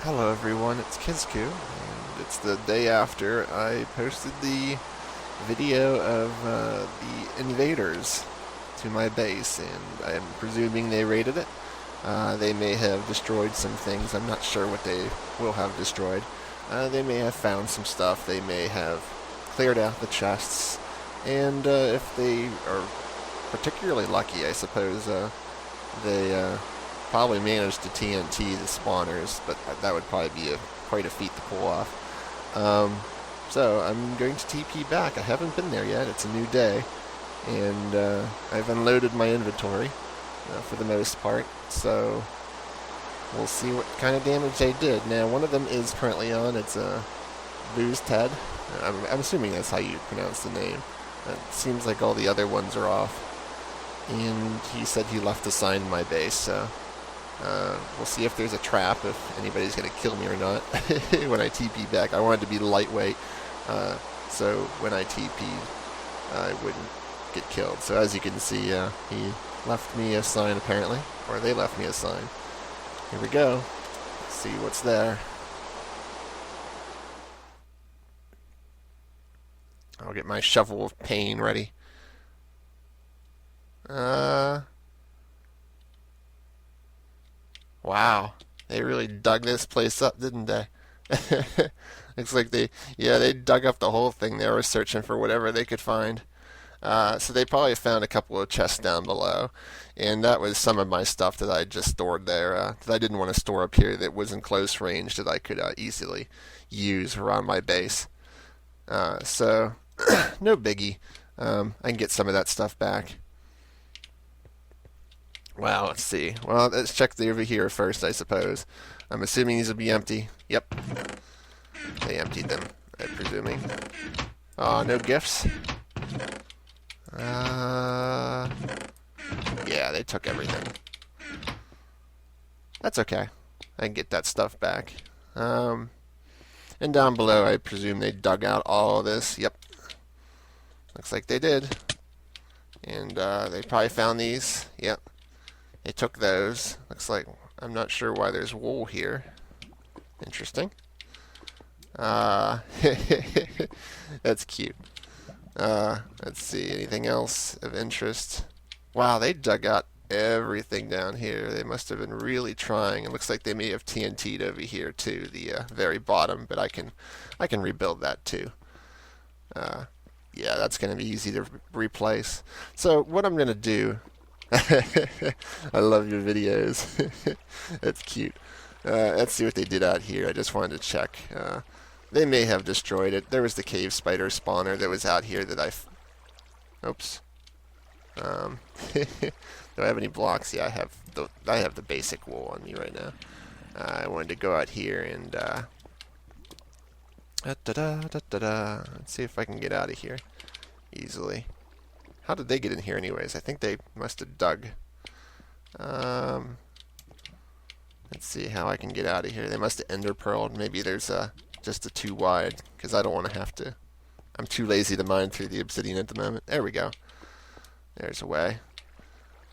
Hello everyone, it's Kizku, and it's the day after I posted the video of the invaders to my base, and I'm presuming they raided it. They may have destroyed some things. I'm not sure what they will have destroyed. They may have found some stuff. They may have cleared out the chests, and if they are particularly lucky, I suppose they probably managed to TNT the spawners, but that would probably be quite a feat to pull off. So I'm going to TP back. I haven't been there yet. It's a new day, and I've unloaded my inventory for the most part. So we'll see what kind of damage they did. Now, one of them is currently on. It's a Vertith. I'm assuming that's how you pronounce the name. It seems like all the other ones are off. And he said he left a sign in my base, so we'll see if there's a trap, if anybody's going to kill me or not when I TP back. I wanted to be lightweight, so when I TP, I wouldn't get killed. So as you can see, he left me a sign apparently, or they left me a sign. Here we go. Let's see what's there. I'll get my shovel of pain ready. Wow, they really dug this place up, didn't they? Looks like they dug up the whole thing. They were searching for whatever they could find. So they probably found a couple of chests down below, and that was some of my stuff that I just stored there that I didn't want to store up here that was in close range that I could easily use around my base. So no biggie. I can get some of that stuff back. Wow, let's see. Well, let's check the over here first, I suppose. I'm assuming these will be empty. Yep. They emptied them, I'm presuming. Oh, no gifts? Yeah, they took everything. That's okay. I can get that stuff back. And down below, I presume they dug out all of this. Yep. Looks like they did. And they probably found these. Yep. They took those. Looks like, I'm not sure why there's wool here. Interesting. That's cute. Let's see, anything else of interest? Wow, they dug out everything down here. They must have been really trying. It looks like they may have TNT'd over here too, the very bottom, but I can rebuild that too. Yeah, that's going to be easy to replace. So what I'm going to do, I love your videos. That's cute. Let's see what they did out here. I just wanted to check. They may have destroyed it. There was the cave spider spawner that was out here that oops. Do I have any blocks? Yeah, I have the basic wool on me right now. I wanted to go out here and let's see if I can get out of here easily. How did they get in here anyways? I think they must have dug. Let's see how I can get out of here. They must have ender pearled. Maybe there's just a too wide, because I don't want to have to. I'm too lazy to mine through the obsidian at the moment. There we go. There's a way.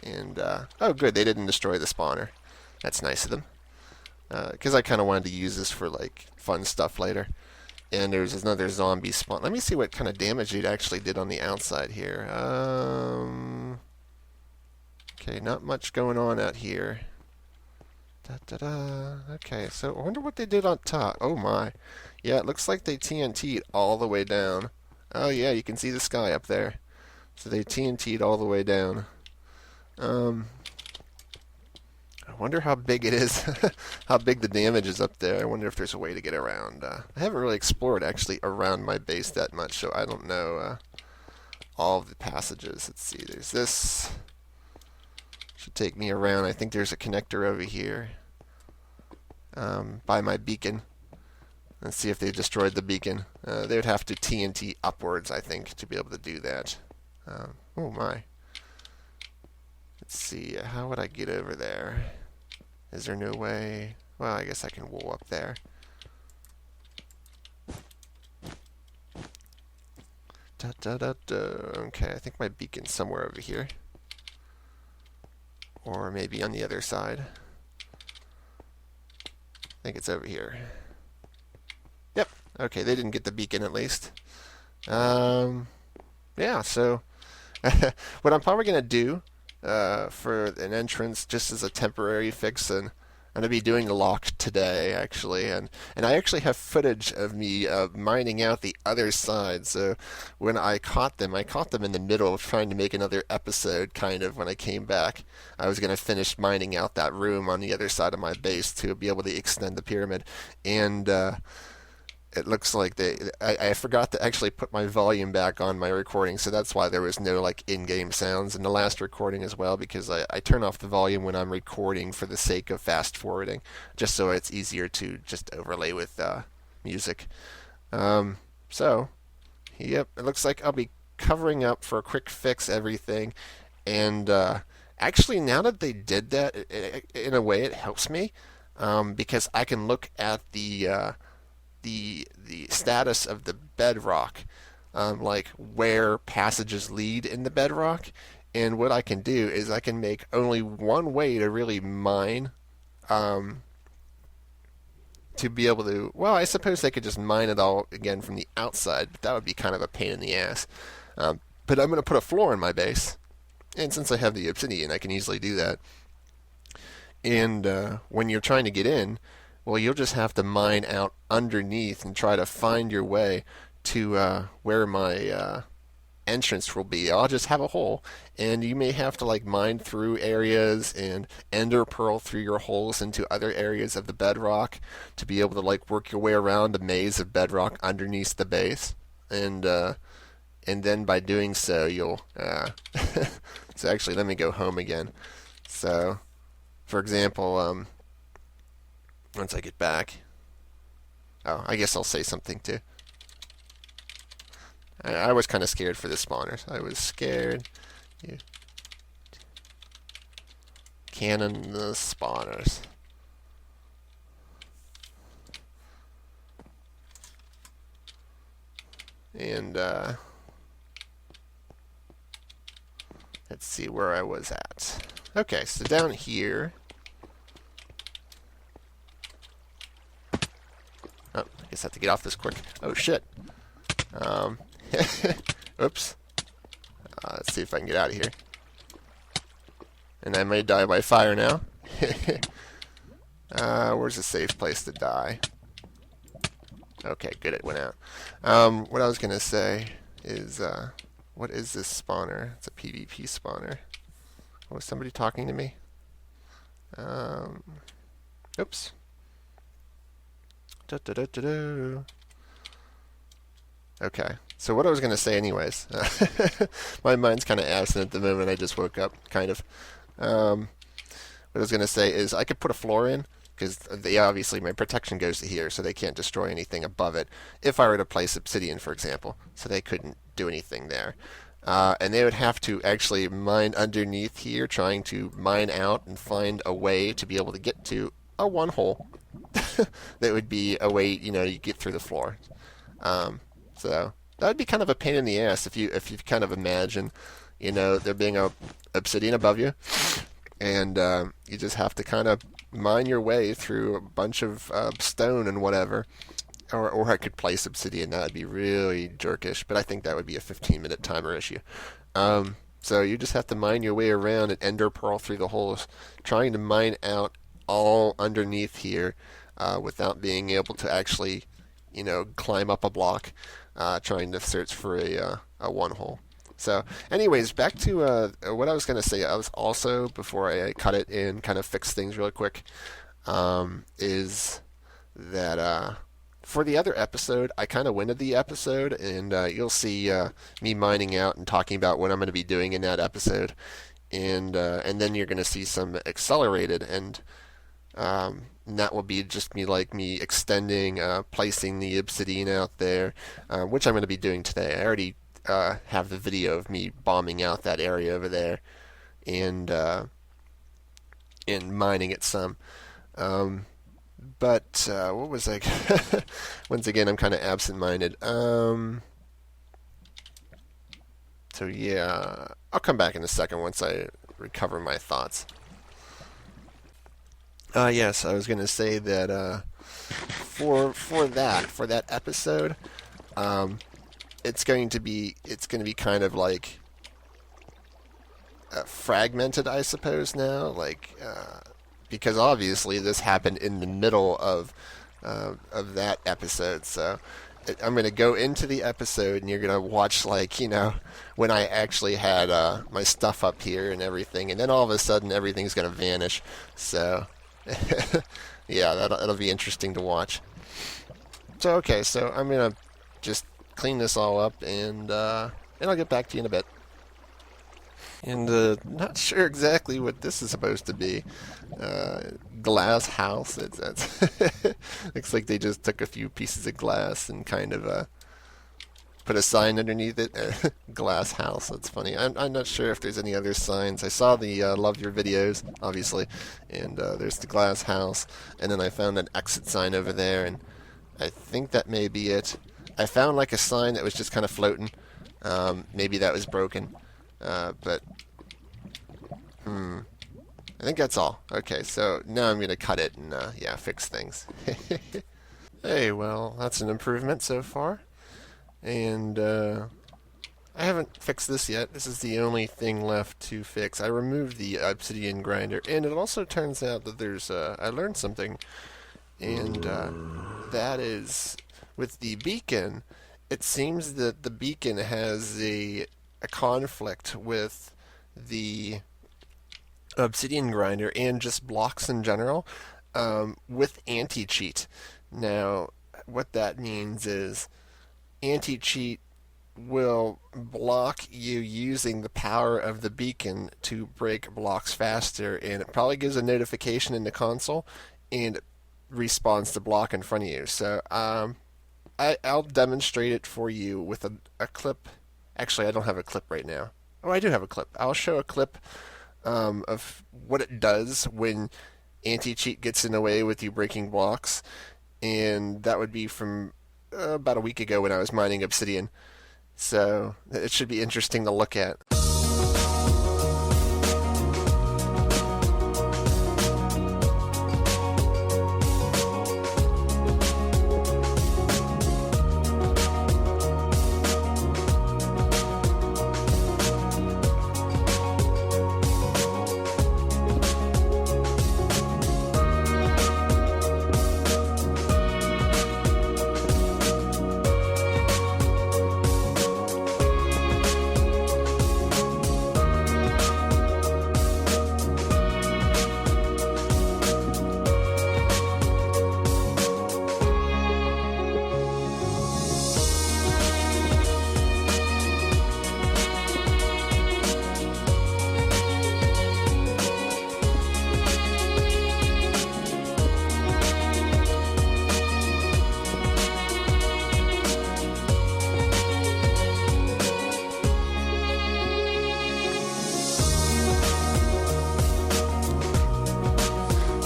And, oh good, they didn't destroy the spawner. That's nice of them. Because I kind of wanted to use this for, like, fun stuff later. And there's another zombie spawn. Let me see what kind of damage it actually did on the outside here. Okay, not much going on out here. Okay, so I wonder what they did on top. Oh my. Yeah, it looks like they TNT'd all the way down. Oh yeah, you can see the sky up there. So they TNT'd all the way down. I wonder how big it is, how big the damage is up there. I wonder if there's a way to get around. I haven't really explored actually around my base that much, so I don't know all of the passages. Let's see, there's this. Should take me around. I think there's a connector over here by my beacon. Let's see if they destroyed the beacon. They would have to TNT upwards, I think, to be able to do that. Oh my. Let's see, how would I get over there? Is there no way? Well, I guess I can wool up there. Okay, I think my beacon's somewhere over here. Or maybe on the other side. I think it's over here. Yep. Okay, they didn't get the beacon at least. Yeah, so what I'm probably going to do for an entrance, just as a temporary fix, and I'm going to be doing the lock today, actually, and I actually have footage of me mining out the other side. So when I caught them in the middle of trying to make another episode, kind of, when I came back. I was going to finish mining out that room on the other side of my base to be able to extend the pyramid, and it looks like I forgot to actually put my volume back on my recording, so that's why there was no like in-game sounds in the last recording as well, because I turn off the volume when I'm recording for the sake of fast forwarding, just so it's easier to just overlay with music. So, yep, it looks like I'll be covering up for a quick fix everything, and actually now that they did that, in a way it helps me, because I can look at the status of the bedrock, like where passages lead in the bedrock. And what I can do is I can make only one way to really mine, to be able to. Well, I suppose they could just mine it all again from the outside, but that would be kind of a pain in the ass. But I'm going to put a floor in my base, and since I have the obsidian, I can easily do that. And when you're trying to get in, well, you'll just have to mine out underneath and try to find your way to where my entrance will be. I'll just have a hole, and you may have to like mine through areas and ender pearl through your holes into other areas of the bedrock to be able to like work your way around a maze of bedrock underneath the base, and then by doing so, you'll. So actually, let me go home again. So, for example, once I get back. Oh, I guess I'll say something too. I was kind of scared for the spawners. I was scared. You cannon the spawners. And let's see where I was at. Okay, so down here. Oh, I guess I have to get off this quick. Oh, shit. Oops. Let's see if I can get out of here. And I may die by fire now. Where's a safe place to die? Okay, good, it went out. What I was going to say is, what is this spawner? It's a PvP spawner. Was somebody talking to me? Oops. Okay, so what I was going to say anyways, my mind's kind of absent at the moment, I just woke up, kind of. What I was going to say is I could put a floor in, because obviously my protection goes to here, so they can't destroy anything above it, if I were to place obsidian, for example, so they couldn't do anything there. And they would have to actually mine underneath here, trying to mine out and find a way to be able to get to a one hole. That would be a way, you get through the floor. So that would be kind of a pain in the ass if you kind of imagine, there being a obsidian above you, and you just have to kind of mine your way through a bunch of stone and whatever. Or I could place obsidian. That would be really jerkish, but I think that would be a 15-minute timer issue. So you just have to mine your way around and ender pearl through the holes, trying to mine out all underneath here without being able to actually, climb up a block, trying to search for a one hole. So, anyways, back to what I was going to say. I was also, before I cut it and kind of fix things really quick, is that for the other episode, I kind of winded the episode, and you'll see me mining out and talking about what I'm going to be doing in that episode, and then you're going to see some accelerated, and that will be just me extending, placing the obsidian out there, which I'm going to be doing today. I already have the video of me bombing out that area over there, and mining it some. But what was I? Once again, I'm kind of absent-minded. So yeah, I'll come back in a second once I recover my thoughts. Yes, I was going to say that for that episode, um, it's going to be kind of like fragmented, I suppose now, because obviously this happened in the middle of that episode, so. I'm going to go into the episode and you're going to watch, when I actually had my stuff up here and everything, and then all of a sudden everything's going to vanish. So, yeah, that'll be interesting to watch. So, okay, so I'm going to just clean this all up and I'll get back to you in a bit. And not sure exactly what this is supposed to be. Glass house. It's looks like they just took a few pieces of glass and kind of put a sign underneath it. Glass house. That's funny. I'm not sure if there's any other signs. I saw the love your videos, obviously, and there's the glass house. And then I found an exit sign over there, and I think that may be it. I found like a sign that was just kind of floating. Maybe that was broken. But I think that's all. Okay, so now I'm going to cut it and, fix things. Hey, well, that's an improvement so far. And, I haven't fixed this yet. This is the only thing left to fix. I removed the obsidian grinder, and it also turns out that I learned something, and, that is, with the beacon, it seems that the beacon has a conflict with the obsidian grinder and just blocks in general, with anti-cheat. Now, what that means is anti-cheat will block you using the power of the beacon to break blocks faster, and it probably gives a notification in the console and it respawns the block in front of you. So I'll demonstrate it for you with a clip. Actually, I don't have a clip right now. Oh, I do have a clip. I'll show a clip of what it does when anti-cheat gets in the way with you breaking blocks, and that would be from about a week ago when I was mining obsidian. So it should be interesting to look at.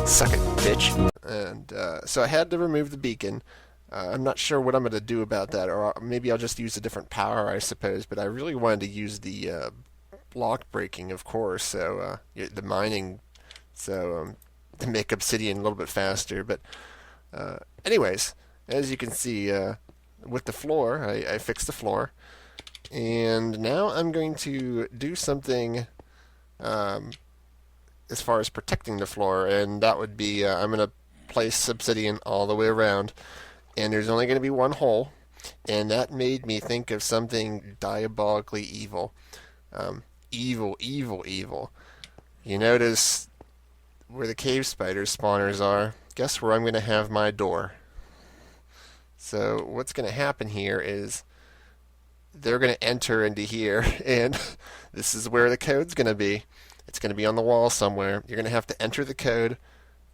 Suck it, bitch. And so I had to remove the beacon. I'm not sure what I'm going to do about that, or maybe I'll just use a different power, I suppose. But I really wanted to use the block breaking, of course, so the mining, so to make obsidian a little bit faster. But anyways, as you can see, with the floor, I fixed the floor, and now I'm going to do something as far as protecting the floor, and that would be I'm going to place obsidian all the way around, and there's only going to be one hole, and that made me think of something diabolically evil. Evil, evil, evil. You notice where the cave spider spawners are? Guess where I'm going to have my door? So what's going to happen here is they're going to enter into here, and this is where the code's going to be. It's going to be on the wall somewhere. You're going to have to enter the code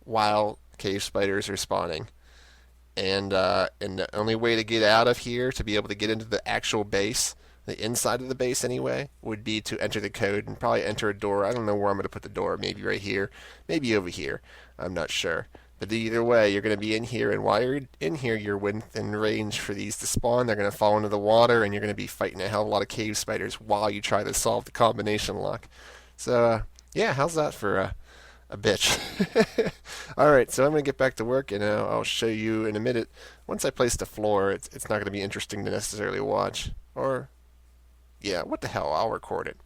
while cave spiders are spawning. And the only way to get out of here, to be able to get into the actual base, the inside of the base anyway, would be to enter the code and probably enter a door. I don't know where I'm going to put the door. Maybe right here. Maybe over here. I'm not sure. But either way, you're going to be in here, and while you're in here, you're within range for these to spawn. They're going to fall into the water, and you're going to be fighting a hell of a lot of cave spiders while you try to solve the combination lock. So, yeah, how's that for a bitch. Alright, so I'm going to get back to work, and I'll show you in a minute. Once I place the floor, it's not going to be interesting to necessarily watch. Or, yeah, what the hell, I'll record it.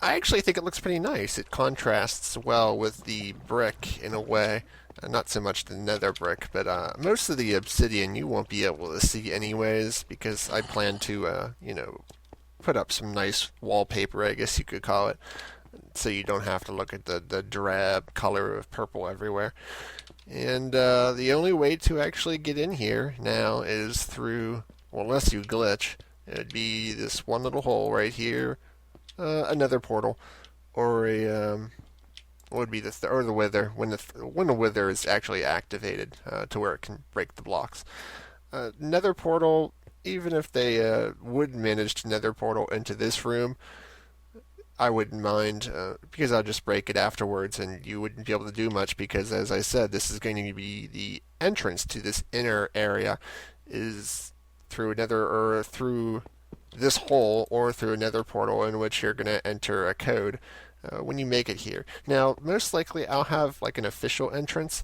I actually think it looks pretty nice. It contrasts well with the brick in a way. Not so much the nether brick, but most of the obsidian you won't be able to see anyways, because I plan to, put up some nice wallpaper, I guess you could call it, so you don't have to look at the drab color of purple everywhere. And the only way to actually get in here now is through, well, unless you glitch, it would be this one little hole right here, another portal, or a what would be or the wither when the wither is actually activated to where it can break the blocks. Nether portal, even if they would manage to nether portal into this room, I wouldn't mind because I'll just break it afterwards, and you wouldn't be able to do much because, as I said, this is going to be the entrance to this inner area is through another or through this hole or through another portal in which you're going to enter a code when you make it here. Now, most likely I'll have like an official entrance,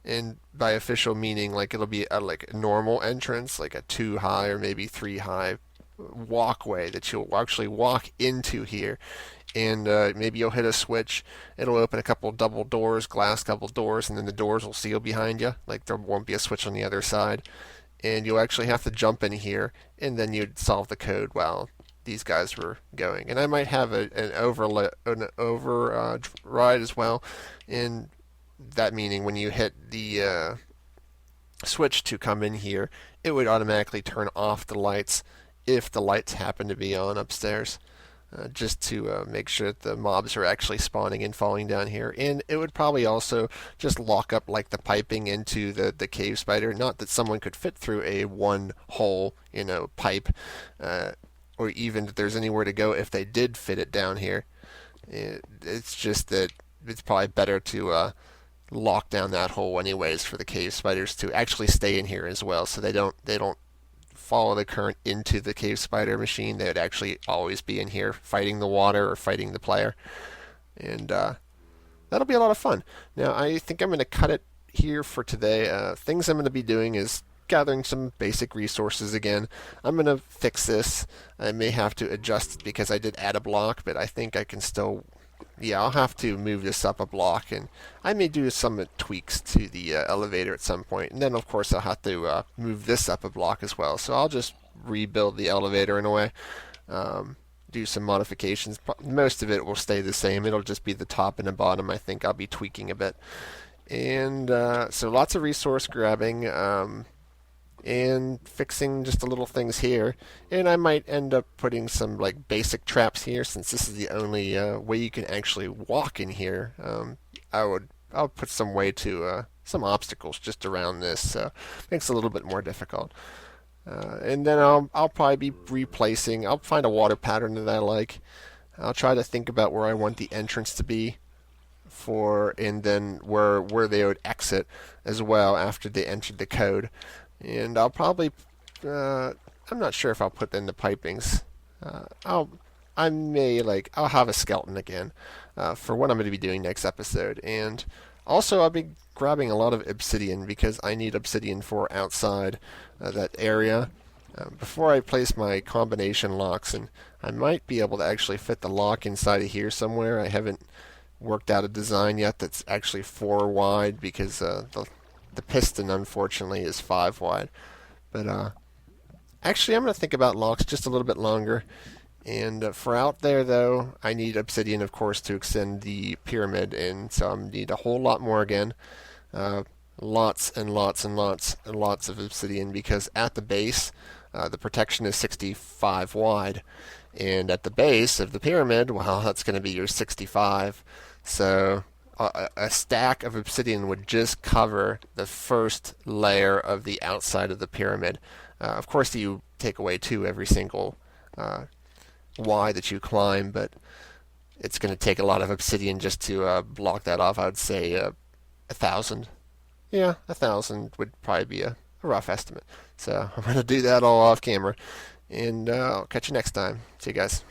and by official meaning like it'll be like a normal entrance, like a 2 high or maybe 3 high walkway that you'll actually walk into here. And maybe you'll hit a switch, it'll open a couple double doors, glass double doors, and then the doors will seal behind you, like there won't be a switch on the other side. And you'll actually have to jump in here, and then you'd solve the code while these guys were going. And I might have an override as well, and that meaning when you hit the switch to come in here, it would automatically turn off the lights if the lights happen to be on upstairs. Just to make sure that the mobs are actually spawning and falling down here. And it would probably also just lock up like the piping into the cave spider. Not that someone could fit through a one hole, pipe, or even if there's anywhere to go if they did fit it down here. It's just that it's probably better to lock down that hole anyways for the cave spiders to actually stay in here as well, so they don't follow the current into the cave spider machine. They would actually always be in here fighting the water or fighting the player. And that'll be a lot of fun. Now, I think I'm going to cut it here for today. Things I'm going to be doing is gathering some basic resources again. I'm going to fix this. I may have to adjust it because I did add a block, but I think I can still... Yeah, I'll have to move this up a block, and I may do some tweaks to the elevator at some point. And then, of course, I'll have to move this up a block as well. So I'll just rebuild the elevator in a way, do some modifications. Most of it will stay the same. It'll just be the top and the bottom. I think I'll be tweaking a bit. And so lots of resource grabbing. And fixing just the little things here, and I might end up putting some like basic traps here since this is the only way you can actually walk in here. I'll put some way to some obstacles just around this, so makes it a little bit more difficult. And then I'll probably be replacing. I'll find a water pattern that I like. I'll try to think about where I want the entrance to be and then where they would exit as well after they entered the code. And I'll probably, I'm not sure if I'll put in the pipings. I'll have a skeleton again for what I'm going to be doing next episode. And also I'll be grabbing a lot of obsidian because I need obsidian for outside that area. Before I place my combination locks, and I might be able to actually fit the lock inside of here somewhere. I haven't worked out a design yet that's actually 4 wide because the piston unfortunately is 5 wide. But actually I'm going to think about locks just a little bit longer. And for out there though, I need obsidian of course to extend the pyramid, and so I'm going to need a whole lot more again. Lots and lots and lots and lots of obsidian, because at the base the protection is 65 wide, and at the base of the pyramid, well, that's going to be your 65. So a stack of obsidian would just cover the first layer of the outside of the pyramid. Of course, you take away 2 every single Y that you climb, but it's going to take a lot of obsidian just to block that off. I would say 1,000. Yeah, 1,000 would probably be a rough estimate. So I'm going to do that all off camera, and I'll catch you next time. See you guys.